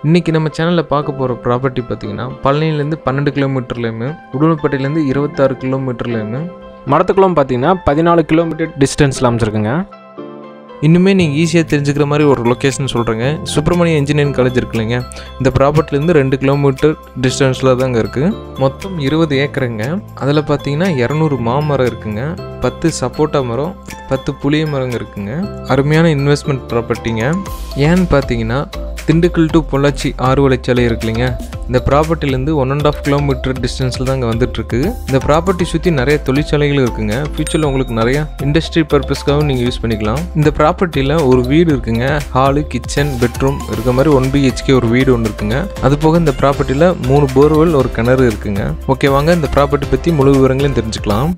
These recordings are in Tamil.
இன்றைக்கி நம்ம சேனலில் பார்க்க போகிற ப்ராப்பர்ட்டி பார்த்திங்கன்னா பழனியிலேருந்து 12 கிலோமீட்டர்லேயுமே உடுமலைப்பேட்டையிலேருந்து 26 கிலோமீட்டர்லேயுமே மடத்துக்குளம் பார்த்தீங்கன்னா 14 கிலோமீட்டர் டிஸ்டன்ஸில் அமைச்சிருக்குங்க. இன்னுமே நீங்கள் ஈஸியாக தெரிஞ்சுக்கிற மாதிரி ஒரு லொக்கேஷன் சொல்கிறேங்க. சுப்பிரமணிய இன்ஜினியரிங் காலேஜ் இருக்கு இல்லைங்க, இந்த ப்ராப்பர்ட்டிலேருந்து 2 கிலோமீட்டர் டிஸ்டன்ஸில் தாங்க இருக்குது. மொத்தம் 20 ஏக்கருங்க. அதில் பார்த்தீங்கன்னா 200 மாமரம் இருக்குங்க, 10 சப்போட்டா மரம், 10 புளிய மரங்க இருக்குங்க. அருமையான இன்வெஸ்ட்மெண்ட் ப்ராப்பர்ட்டிங்க. ஏன்னு பார்த்தீங்கன்னா திண்டுக்கல் டு பொள்ளாச்சி 6 வழிச்சாலை இருக்கு இல்லைங்க, இந்த ப்ராப்பர்ட்டிலேருந்து 1.5 கிலோமீட்டர் டிஸ்டன்ஸில் தாங்க வந்துட்டுருக்கு. இந்த ப்ராப்பர்ட்டி சுற்றி நிறைய தொழிற்சாலைகள் இருக்குங்க. ஃபியூச்சரில் உங்களுக்கு நிறையா இண்டஸ்ட்ரி பர்பஸ்க்காகவும் நீங்கள் யூஸ் பண்ணிக்கலாம். இந்த ப்ராப்பர்ட்டியில் ஒரு வீடு இருக்குங்க, ஹாலு, கிச்சன், பெட்ரூம் இருக்க மாதிரி 1 BHK ஒரு வீடு ஒன்று இருக்குங்க. அது போக இந்த ப்ராப்பர்ட்டியில் 3 போர்வெல், ஒரு கிணறு இருக்குங்க. ஓகே, வாங்க இந்த ப்ராப்பர்ட்டி பற்றி முழு விவரங்களையும் தெரிஞ்சுக்கலாம்.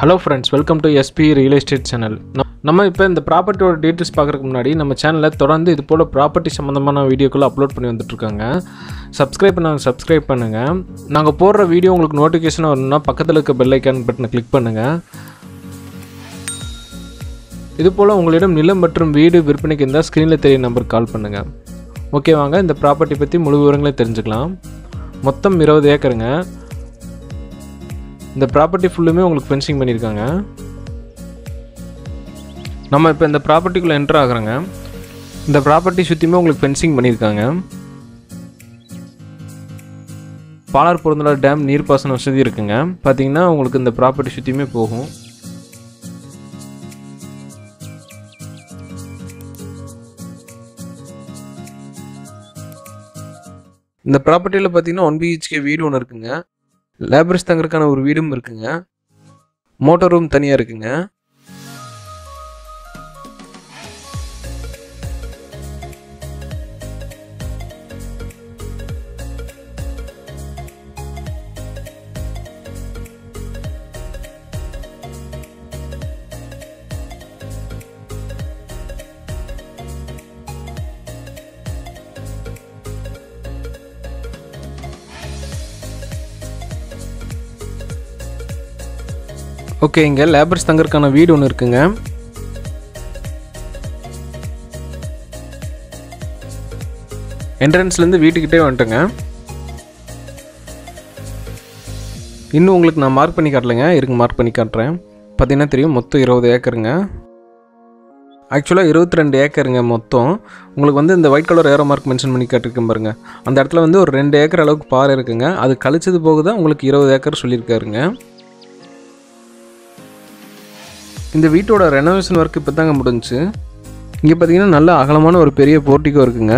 Hello friends, welcome to SP real estate channel. நம்ம இப்போ இந்த ப்ராப்பர்ட்டியோட டீட்டெயில்ஸ் பார்க்குறதுக்கு முன்னாடி நம்ம சேனலில் தொடர்ந்து இது போல் ப்ராப்பர்ட்டி சம்மந்தமான வீடியோக்களை அப்லோட் பண்ணி வந்துட்டுருக்காங்க. சப்ஸ்கிரைப் பண்ணுங்கள். நாங்கள் போடுற வீடியோ உங்களுக்கு நோட்டிஃபிகேஷன் வரணும்னா பக்கத்தில் இருக்க பெல் ஐக்கான் பட்டனை கிளிக் பண்ணுங்கள். இது போல் உங்களிடம் நிலம் மற்றும் வீடு விற்பனைக்கு இருந்தால் ஸ்க்ரீனில் தெரிய நம்பருக்கு கால் பண்ணுங்கள். ஓகே, வாங்க இந்த ப்ராப்பர்ட்டி பற்றி முழு விவரங்களையும் தெரிஞ்சுக்கலாம். மொத்தம் 20 ஏக்கருங்க. இந்த ப்ராப்பர்ட்டி ஃபுல்லுமே உங்களுக்கு ஃபென்சிங் பண்ணியிருக்காங்க. நம்ம இப்போ இந்த ப்ராப்பர்ட்டிக்குள்ளே என்ட்ரு ஆகுறோங்க. இந்த ப்ராப்பர்ட்டி சுற்றியுமே உங்களுக்கு ஃபென்சிங் பண்ணியிருக்காங்க. பாலார் பொருந்தலா டேம் நீர்ப்பாசன வசதி இருக்குங்க. பார்த்தீங்கன்னா உங்களுக்கு இந்த ப்ராப்பர்ட்டி சுற்றியுமே போகும். இந்த ப்ராப்பர்ட்டியில் பார்த்தீங்கன்னா 1 BHK வீடு ஒன்று இருக்குங்க. லேபர்ஸ் தங்கறதுக்கான ஒரு வீடும் இருக்குங்க. மோட்டார் ரூம் தனியாக இருக்குங்க. ஓகே, இங்கே லேபர்ஸ் தங்கறதுக்கான வீடு ஒன்று இருக்குங்க. என்ட்ரன்ஸ்லேருந்து வீட்டுக்கிட்டே வந்துட்டுங்க. இன்னும் உங்களுக்கு நான் மார்க் பண்ணி காட்டலைங்க, மார்க் பண்ணி காட்டுறேன். பார்த்தீங்கன்னா தெரியும், மொத்தம் 20 ஏக்கருங்க. ஆக்சுவலாக 22 ஏக்கருங்க மொத்தம். உங்களுக்கு வந்து இந்த white colour arrow mark mention பண்ணி காட்டிருக்கேன் பாருங்க. அந்த இடத்துல வந்து ஒரு 2 ஏக்கர் அளவுக்கு பாறை இருக்குங்க. அது கழிச்சது போக தான் உங்களுக்கு 20 ஏக்கர் சொல்லியிருக்காருங்க. இந்த வீட்டோட ரெனோவேஷன் ஒர்க் இப்போ தாங்க முடிஞ்சுச்சு. இங்கே பார்த்தீங்கன்னா நல்ல அகலமான ஒரு பெரிய போர்ட்டிகோ இருக்குங்க.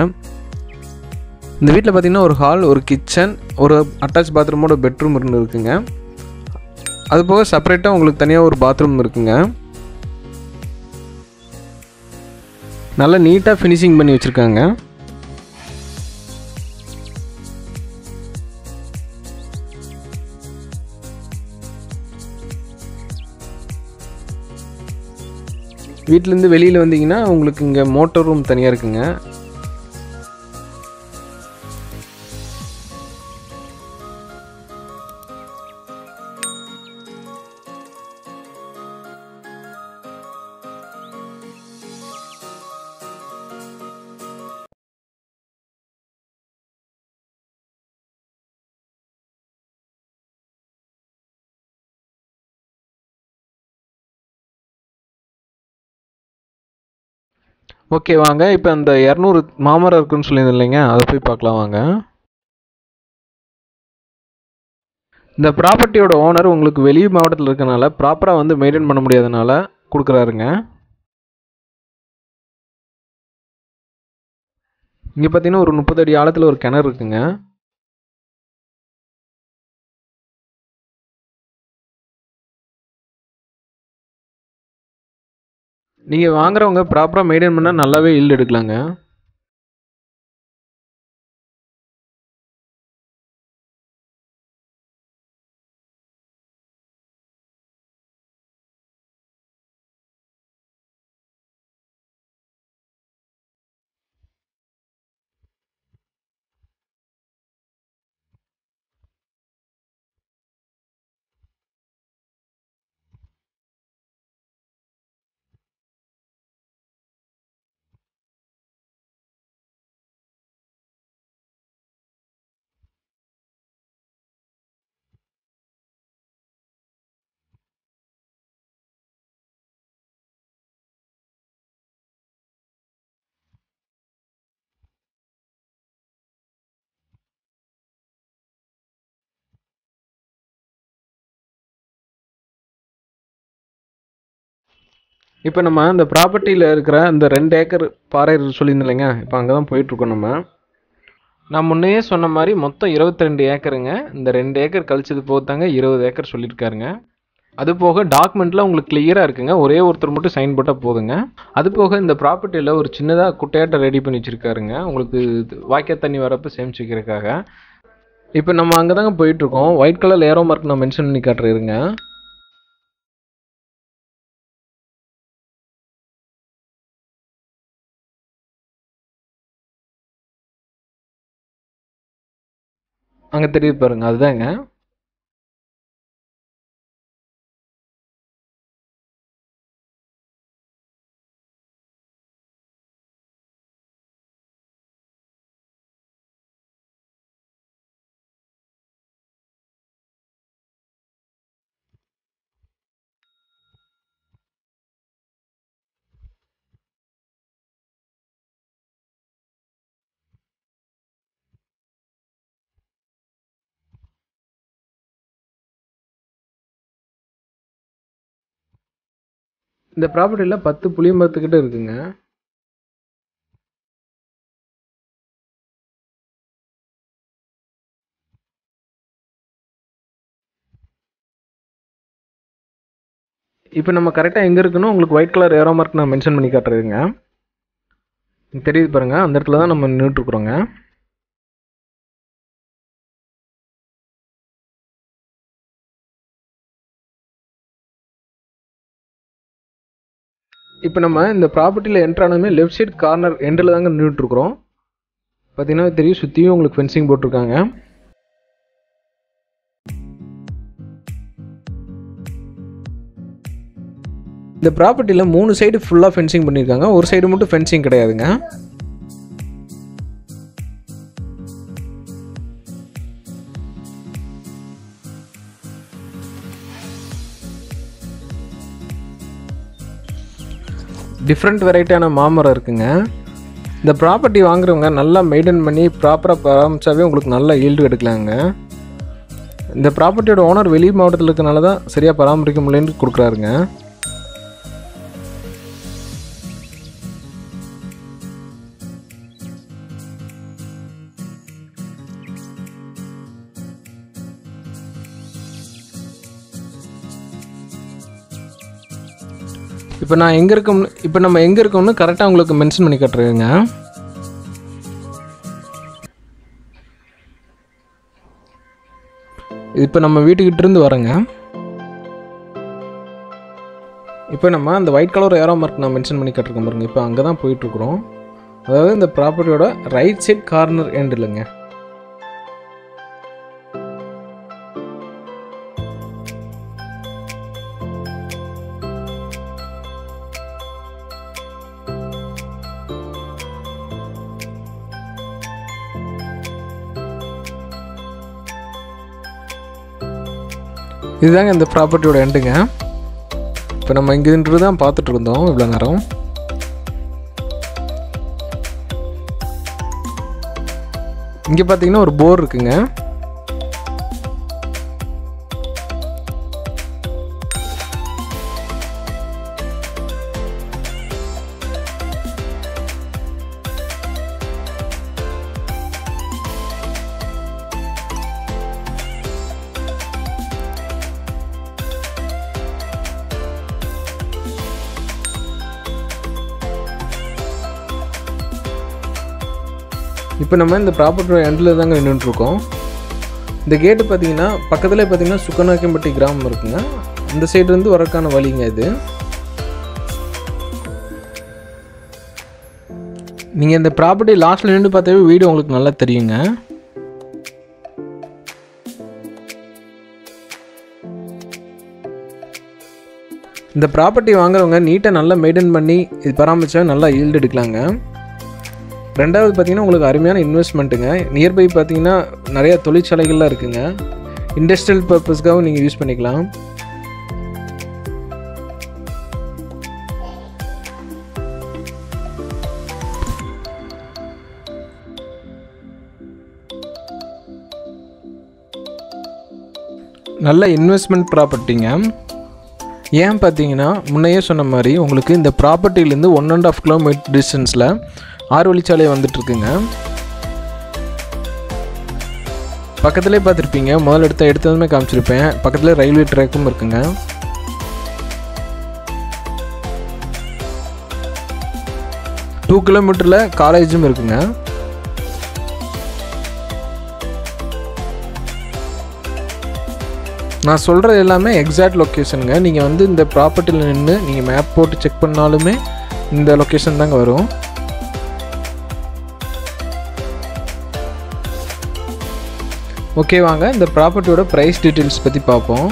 இந்த வீட்டில் பார்த்தீங்கன்னா ஒரு ஹால், ஒரு கிச்சன், ஒரு அட்டாச் பாத்ரூமோட பெட்ரூம் இருக்குங்க. அது போக செப்பரேட்டாக உங்களுக்கு தனியாக ஒரு பாத்ரூம் இருக்குங்க. நல்லா நீட்டாக ஃபினிஷிங் பண்ணி வச்சுருக்காங்க. வீட்டிலேருந்து வெளியில் வந்தீங்கன்னா உங்களுக்கு இங்கே மோட்டர் ரூம் தனியாக இருக்குங்க. ஓகே, வாங்க இப்போ அந்த 200 மாமரம் இருக்குன்னு சொல்லியிருந்தேன் இல்லைங்க, அதை போய் பார்க்கலாம் வாங்க. இந்த ப்ராப்பர்ட்டியோட ஓனர் உங்களுக்கு வெளி மாவட்டத்தில் இருக்கனால ப்ராப்பராக வந்து மெயின்டைன் பண்ண முடியாதனால கொடுக்குறாருங்க. இங்கே பார்த்தீங்கன்னா ஒரு 30 அடி ஆழத்தில் ஒரு கிணறு இருக்குங்க. நீங்கள் வாங்குறவங்க ப்ராப்பராக மெயின்டைன் பண்ணால் நல்லாவே ஈல்டு எடுக்கலாங்க. இப்போ நம்ம இந்த ப்ராப்பர்ட்டியில் இருக்கிற அந்த 2 ஏக்கர் பாறை சொல்லியிருந்தேங்க, இப்போ அங்கே தான் போயிட்டுருக்கோம் நம்ம. நான் முன்னையே சொன்ன மாதிரி மொத்தம் 22 ஏக்கருங்க. இந்த 2 ஏக்கர் கழிச்சது போத்தாங்க 20 ஏக்கர் சொல்லியிருக்காருங்க. அது போக டாக்குமெண்ட்லாம் உங்களுக்கு கிளியராக இருக்குங்க. ஒரே ஒருத்தர் மட்டும் சைன் போட்டால் போதுங்க. அது போக இந்த ப்ராப்பர்ட்டியில் ஒரு சின்னதாக குட்டையாட்டம் ரெடி பண்ணி வச்சுருக்காருங்க, உங்களுக்கு வாய்க்கால் தண்ணி வரப்போ சேமிச்சு வைக்கிறதுக்காக. இப்போ நம்ம அங்கே தாங்க போயிட்டுருக்கோம். ஒயிட் கலர் ஏரோ மார்க் நான் மென்ஷன் பண்ணி காட்டுறேங்க. அங்கே தெரியுது பாருங்க, அதுதாங்க. இந்த ப்ராப்பர்ட்டியில் 10 புளியம்பத்துக்கிட்ட இருக்குங்க. இப்போ நம்ம கரெக்டாக எங்கே இருக்குன்னு உங்களுக்கு ஒயிட் கலர் ஏரோ மார்க் நான் மென்ஷன் பண்ணி காட்டுறேங்க. தெரியுது பாருங்க, அந்த இடத்துல தான் நம்ம நின்றுட்டுருக்குறோங்க. இப்போ நம்ம இந்த ப்ராப்பர்ட்டியில் என்ட்ரானதுமே லெஃப்ட் சைடு கார்னர் எண்டில் தாங்க நின்றுட்டுருக்குறோம். பார்த்தீங்கன்னா தெரியும், சுற்றியும் உங்களுக்கு ஃபென்சிங் போட்டிருக்காங்க. இந்த ப்ராப்பர்ட்டியில் 3 சைடு ஃபுல்லாக ஃபென்சிங் பண்ணியிருக்காங்க, ஒரு சைடு மட்டும் ஃபென்சிங் கிடையாதுங்க. டிஃப்ரெண்ட் வெரைட்டியான மாமரம் இருக்குங்க. இந்த ப்ராப்பர்ட்டி வாங்குறவங்க நல்லா மெயின்டைன் பண்ணி ப்ராப்பராக பராமரிச்சாவே உங்களுக்கு நல்ல ஈல்டு எடுக்கலாங்க. இந்த ப்ராப்பர்ட்டியோட ஓனர் வெளி மாவட்டத்தில் இருக்கனால தான் சரியாக பராமரிக்க முடியலன்னு கொடுக்குறாருங்க. இப்போ நான் எங்கே இருக்கோம்னு இப்போ நம்ம எங்கே இருக்கோம்னு கரெக்டாக உங்களுக்கு மென்ஷன் பண்ணி காட்டுறேங்க. இப்போ நம்ம வீட்டுக்கிட்ட இருந்து வரோங்க. இப்போ நம்ம அந்த ஒயிட் கலர் ஏரோ மார்க் நான் மென்ஷன் பண்ணி காட்டிருக்கேன் பாருங்க, இப்போ அங்கே தான் போயிட்டுருக்குறோம். அதாவது இந்த ப்ராப்பர்ட்டியோட ரைட் சைட் கார்னர் எண்ட் இல்லைங்க. இதுதாங்க இந்த ப்ராப்பர்ட்டியோட எண்டுங்க. இப்போ நம்ம இங்கிருந்து தான் பார்த்துட்டு இருந்தோம் இவ்வளோ நேரம். இங்கே பார்த்தீங்கன்னா ஒரு போர் இருக்குங்க. இப்போ நம்ம இந்த ப்ராப்பர்ட்டியோட எண்டில் தாங்க நின்றுட்டுருக்கோம். இந்த கேட்டு பார்த்தீங்கன்னா பக்கத்தில் பார்த்தீங்கன்னா சுக்கநாயக்கம்பட்டி கிராமம் இருக்குங்க. இந்த சைடுலேருந்து வரக்கான வழிங்க இது. நீங்கள் இந்த ப்ராப்பர்ட்டி லாஸ்ட்டில் நின்று பார்த்தாவே வீடு உங்களுக்கு நல்லா தெரியுங்க. இந்த ப்ராப்பர்ட்டி வாங்குறவங்க நீட்டாக நல்லா மெயின்டைன் பண்ணி இது பராமரிச்சா நல்லா ஈல்டு எடுக்கலாங்க. ரெண்டாவது பார்த்தீங்கன்னா உங்களுக்கு அருமையான இன்வெஸ்ட்மெண்ட்டுங்க. நியர்பை பார்த்தீங்கன்னா நிறையா தொழிற்சாலைகள்லாம் இருக்குங்க. இண்டஸ்ட்ரியல் பர்பஸ்க்காகவும் நீங்கள் யூஸ் பண்ணிக்கலாம். நல்ல இன்வெஸ்ட்மெண்ட் ப்ராப்பர்ட்டிங்க. ஏன் பார்த்தீங்கன்னா முன்னையே சொன்ன மாதிரி உங்களுக்கு இந்த ப்ராப்பர்ட்டிலேருந்து 1.5 கிலோமீட்டர் டிஸ்டன்ஸில் 6 வழிச்சாலை வந்துட்டுருக்குங்க. பக்கத்துலேயே பார்த்துருப்பீங்க, முதல்ல எடுத்ததுமே காமிச்சிருப்பேன். பக்கத்தில் ரயில்வே ட்ராக்கும் இருக்குங்க. டூ கிலோமீட்டரில் காலேஜும் இருக்குங்க. நான் சொல்கிறது எல்லாமே எக்ஸாக்ட் லொக்கேஷனுங்க. நீங்கள் வந்து இந்த ப்ராப்பர்ட்டியில் நின்று நீங்கள் மேப் போட்டு செக் பண்ணாலுமே இந்த லொக்கேஷன் தாங்க வரும். ஓகே, வாங்க இந்த ப்ராப்பர்ட்டியோட ப்ரைஸ் டீட்டெயில்ஸ் பற்றி பார்ப்போம்.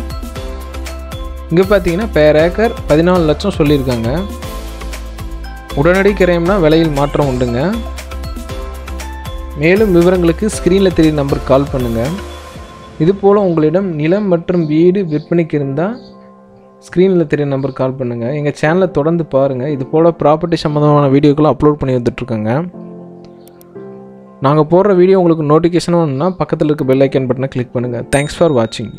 இங்கே பார்த்தீங்கன்னா பேர் ஏக்கர் 14 லட்சம் சொல்லியிருக்காங்க. உடனடி கிரயம்னா விலையில் மாற்றம் உண்டுங்க. மேலும் விவரங்களுக்கு ஸ்க்ரீனில் தெரியும் நம்பருக்கு கால் பண்ணுங்கள். இதுபோல் உங்களிடம் நிலம் மற்றும் வீடு விற்பனைக்கு இருந்தால் ஸ்க்ரீனில் தெரியும் நம்பருக்கு கால் பண்ணுங்கள். எங்கள் சேனலை தொடர்ந்து பாருங்கள். இது போல் ப்ராப்பர்ட்டி சம்மந்தமான வீடியோக்களும் அப்லோட் பண்ணி வந்துட்டுருக்கோங்க. நாங்கள் போடுற வீடியோ உங்களுக்கு நோட்டிஃபிகேஷன் வேணும்னா பக்கத்தில் இருக்க பெல் ஐக்கான் பட்டனை கிளிக் பண்ணுங்கள். தேங்க்ஸ் ஃபார் வாட்சிங்.